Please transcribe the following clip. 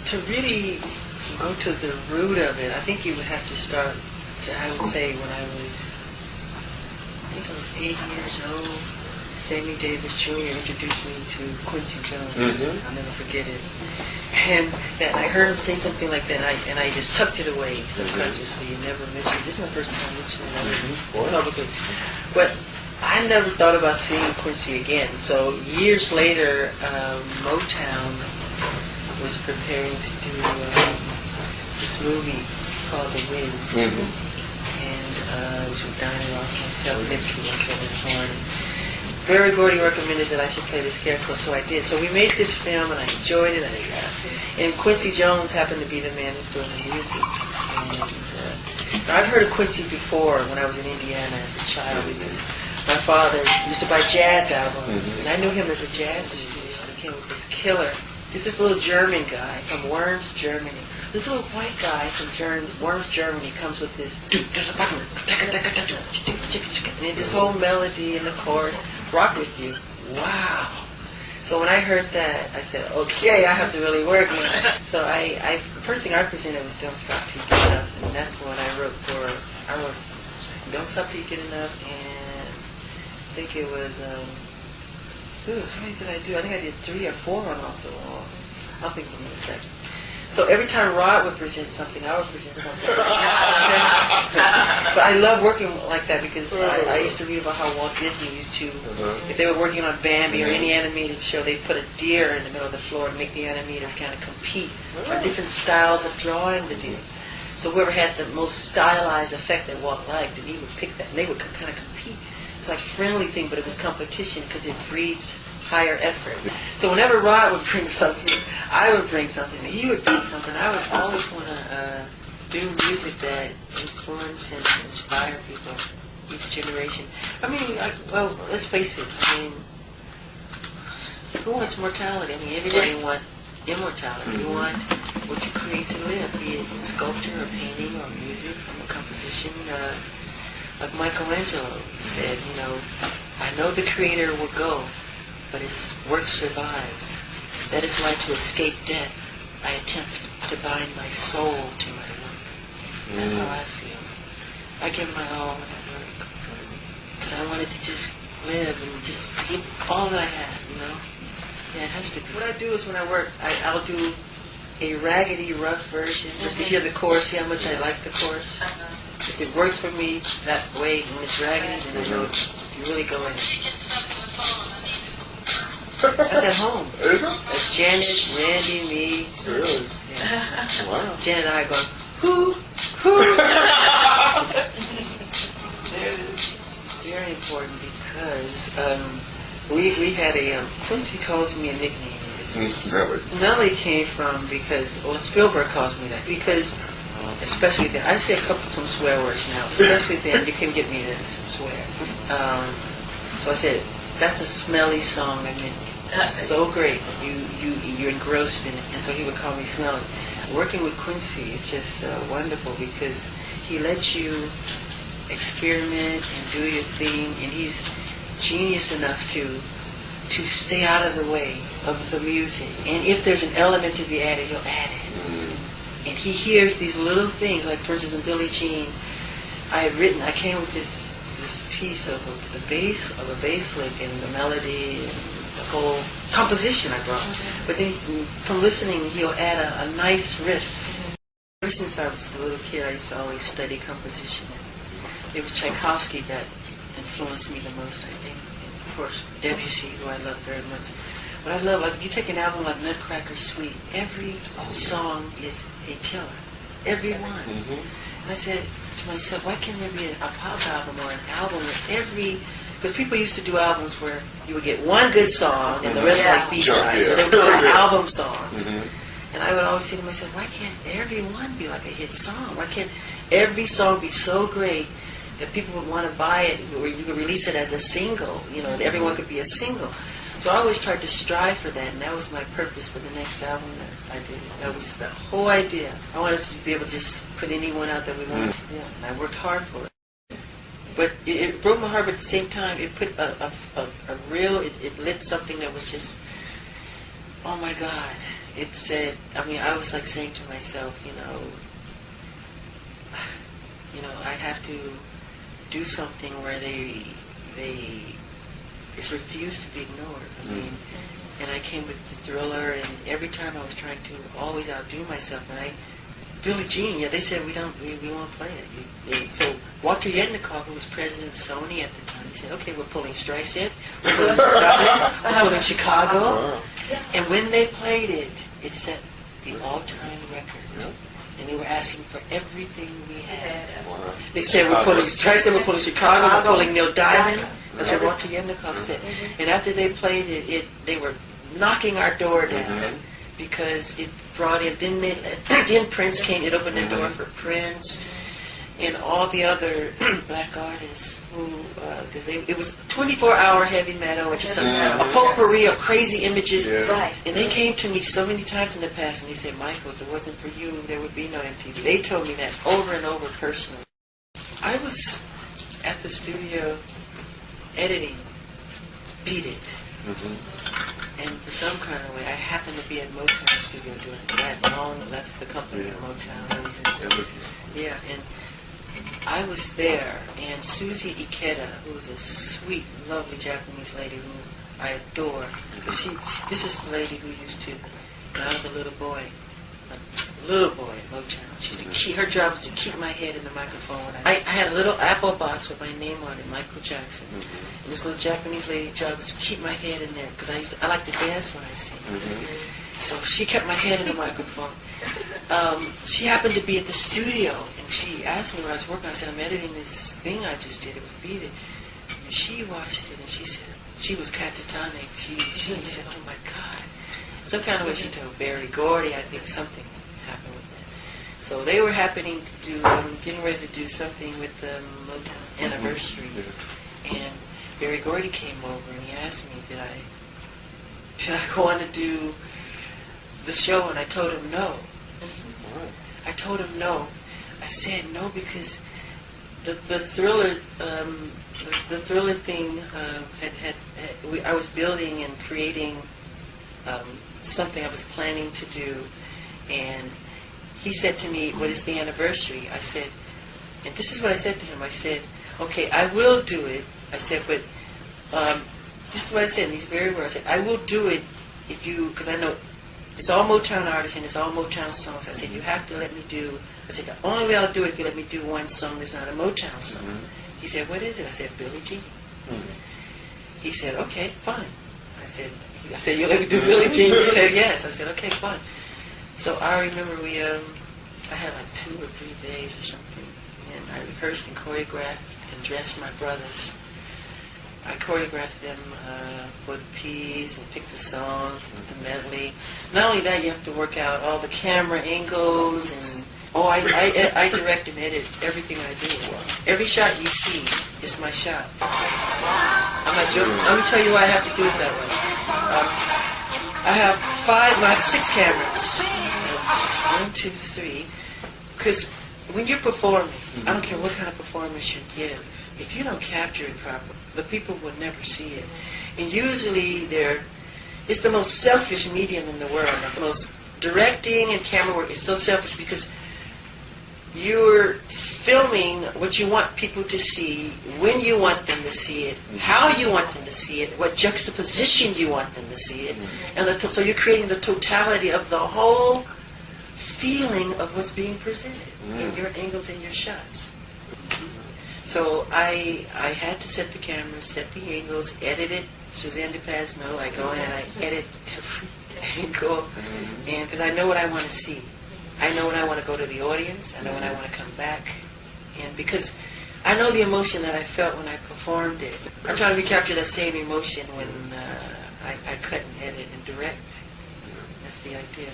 To really go to the root of it, I think you would have to start, I would say when I think I was 8 years old, Sammy Davis Jr. introduced me to Quincy Jones. I'll never forget it. And that I heard him say something like that, and I just tucked it away subconsciously. Never mentioned. This is my first time mentioning it publicly. But I never thought about seeing Quincy again. So years later, Motown was preparing to do this movie called The Wiz, and it was with Diana Ross, myself, Nipsey Russell, and Horn. Barry Gordy recommended that I should play the Scarecrow, so I did. So we made this film, and I enjoyed it. And Quincy Jones happened to be the man who's doing the music. And I've heard of Quincy before when I was in Indiana as a child, because my father used to buy jazz albums, and I knew him as a jazz musician. He came with this killer. He's this little German guy from Worms, Germany. This little white guy from Worms, Germany comes with this, and this whole melody and the chorus rock with you. Wow. So when I heard that, I said, okay, I have to really work on it. So the first thing I presented was Don't Stop Till You Get Enough, and that's the one I wrote Don't Stop Till You Get Enough, and I think it was, how many did I do? I think I did 3 or 4 on Off the Wall. I'll think of them in a second. So every time Rod would present something, I would present something. But I love working like that because I used to read about how Walt Disney used to, if they were working on Bambi or any animated show, they'd put a deer in the middle of the floor to make the animators kind of compete on different styles of drawing the deer. So whoever had the most stylized effect that Walt liked, and he would pick that, and they would kind of compete. It was like a friendly thing, but it was competition because it breeds higher effort. So whenever Rod would bring something, I would bring something. He would bring something. I would always want to do music that influence and inspire people, each generation. I mean, well, let's face it. I mean, who wants mortality? I mean, everybody wants immortality. You want what you create to live, be it sculpture or painting or music or composition. Like Michelangelo said, I know the creator will go, but his work survives. That is why to escape death, I attempt to bind my soul to my work. That's how I feel. I give my all when I work. Because I wanted to just live and just give all that I have, Yeah, it has to be. What I do is when I work, I'll do a raggedy, rough version, just to hear the chorus, see how much I like the chorus. If it works for me that way, when it's raggedy, then I know you really go in. That's at home. Is it? That's Janet, Randy, me. Really? Yeah. Wow. Janet and I go, whoo. It's very important because we had Quincy calls me a nickname. Nelly came from because, Spielberg calls me that. Because, especially then, I say some swear words now. Especially then, you couldn't get me to swear. So I said, that's a smelly song. I mean, it's so great. You're engrossed in it. And so he would call me smelly. Working with Quincy is just wonderful because he lets you experiment and do your thing, and he's genius enough to stay out of the way of the music. And if there's an element to be added, he'll add it. And he hears these little things, like for instance in Billie Jean, I came with this piece of a bass lick and the melody and the whole composition I brought. But then from listening, he'll add a nice riff. Ever since I was a little kid, I used to always study composition. It was Tchaikovsky that influenced me the most, I think. And of course, Debussy, who I love very much. But I love, like, if you take an album like Nutcracker Suite, every song is a killer. Every one. And I said to myself, why can't there be a pop album or an album with every... Because people used to do albums where you would get one good song and the rest were like B-sides, or they would call them album songs. And I would always say to myself, why can't every one be like a hit song? Why can't every song be so great that people would want to buy it, or you could release it as a single, that everyone could be a single? So I always tried to strive for that, and that was my purpose for the next album that I did. That was the whole idea. I wanted to be able to just put anyone out that we wanted. Yeah, and I worked hard for it. But it broke my heart, but at the same time, it put it lit something that was just Oh my God! It said. I mean, I was like saying to myself, I'd have to do something where it's refused to be ignored. I mean, and I came with the Thriller, and every time I was trying to always outdo myself, and Billie Jean, they said we won't play it. So Walter Yetnikoff, who was president of Sony at the time, he said, okay, we're pulling Streisand, we're pulling we're pulling Chicago, and when they played it, it set the all-time record. And they were asking for everything we had. They said we're pulling Streisand, we're pulling Chicago, we're pulling Neil Diamond. That's what Walter Yetnikoff said. And after they played it, they were knocking our door down because it brought in. Then Prince came. It opened the door for Prince and all the other black artists who, because it was 24-hour heavy metal, which is a potpourri of crazy images. Right. And they came to me so many times in the past, and they said, Michael, if it wasn't for you, there would be no MTV. They told me that over and over personally. I was at the studio editing Beat It. And for some kind of way, I happened to be at Motown studio doing it. I had long left the company of Motown. Yeah, and I was there, and Susie Ikeda, who was a sweet, lovely Japanese lady who I adore. This is the lady who used to, when I was a little boy at Motown. Her job was to keep my head in the microphone. I had a little apple box with my name on it, Michael Jackson. And this little Japanese lady's job was to keep my head in there because I like to dance when I sing. So she kept my head in the microphone. She happened to be at the studio, and she asked me when I was working. I said, I'm editing this thing I just did. It was Beat It. And she watched it, and she said, she was catatonic. She said, oh my God. Some kind of way she told Barry Gordy, I think something happened with that. So they were happening to do, getting ready to do something with the Motown anniversary. And Barry Gordy came over and he asked me, did I go on to do the show? And I told him no. I told him no. I said no because the Thriller, the Thriller thing I was building and creating something I was planning to do, and he said to me, what is the anniversary? I said, and this is what I said to him. I said, okay, I will do it. I said, but this is what I said, and these very words. I said, I will do it if you, because I know it's all Motown artists and it's all Motown songs. I said, you have to let me do, I said, the only way I'll do it if you let me do one song that's not a Motown song. He said, what is it? I said, Billie Jean. He said, okay, fine. I said, you let me do Billie Jean? He said, yes. I said, okay, fine. So I remember I had like 2 or 3 days or something, and I rehearsed and choreographed and dressed my brothers. I choreographed them for the piece and picked the songs and the medley. Not only that, you have to work out all the camera angles and I direct and edit everything I do. Every shot you see is my shot. I'm not joking. Let me tell you why I have to do it that way. I have 6 cameras. 1, 2, 3. Because when you're performing, I don't care what kind of performance you give, if you don't capture it properly, the people will never see it. And usually it's the most selfish medium in the world. The most directing and camera work is so selfish because you're filming what you want people to see, when you want them to see it, how you want them to see it, what juxtaposition you want them to see it. And so you're creating the totality of the whole feeling of what's being presented in your angles and your shots. So I had to set the cameras, set the angles, edit it. Suzanne DePazno, I go in and I edit every angle, and because I know what I want to see. I know when I want to go to the audience. I know when I want to come back. And because I know the emotion that I felt when I performed it. I'm trying to recapture that same emotion when I cut and edit and direct. That's the idea.